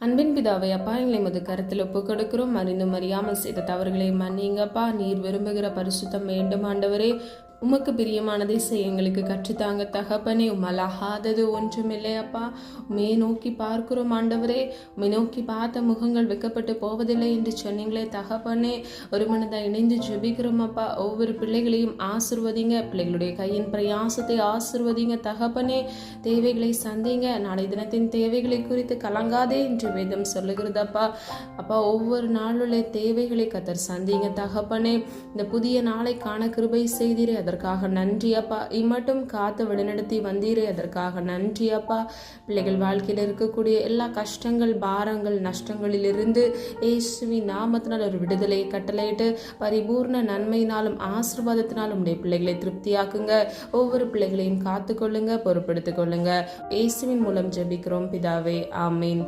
அன்பின் பிதாவே, அப்பா எங்களை மது கருத்தில் ஒப்பு கொடுக்கிறோம். அறிந்தும் அறியாமல் செய்த தவறுகளை மன்னிங்கப்பா. நீர் விரும்புகிற பரிசுத்தம் வேண்டும் ஆண்டவரே. உமக்கு பிரியமானதை செய்ய எங்களுக்கு கற்றுத்தாங்க தகப்பனே. உம்மலாகாதது ஒன்றுமில்லையப்பா. உமே நோக்கி பார்க்கிறோம் ஆண்டவரே. உமை நோக்கி பார்த்த முகங்கள் வைக்கப்பட்டு போவதில்லை என்று சொன்னீங்களே தகப்பனே. ஒரு மனதை இணைந்து ஜெபிக்கிறோம் அப்பா. ஒவ்வொரு பிள்ளைகளையும் ஆசிர்வதிங்க. பிள்ளைகளுடைய கையின் பிரயாசத்தை ஆசிர்வதிங்க தகப்பனே. தேவைகளை சந்திங்க. நாளை தினத்தின் தேவைகளை குறித்து கலங்காதே என்று வேதம் சொல்லுகிறதப்பா. அப்பா, ஒவ்வொரு நாளுள்ள தேவைகளை கத்தர் சந்திங்க தகப்பனே. இந்த புதிய நாளை காண கிருபை செய்தீரே, அதற்காக நன்றி அப்பா. இம்மட்டும் காத்து வழிநடத்தி வந்தீரே, அதற்காக நன்றி அப்பா. பிள்ளைகள் வாழ்க்கையில் இருக்கக்கூடிய எல்லா கஷ்டங்கள், பாரங்கள், நஷ்டங்களிலிருந்து இயேசுவின் நாமத்தினால் ஒரு விடுதலை கட்டளையிட்டு பரிபூர்ண நன்மையினாலும் ஆசீர்வாதத்தினாலும் உடைய பிள்ளைகளை திருப்தியாக்குங்க. ஒவ்வொரு பிள்ளைகளையும் காத்து கொள்ளுங்க, பொறுப்படுத்திக் கொள்ளுங்க. இயேசுவின் மூலம் ஜெபிக்கிறோம் பிதாவே, ஆமீன்.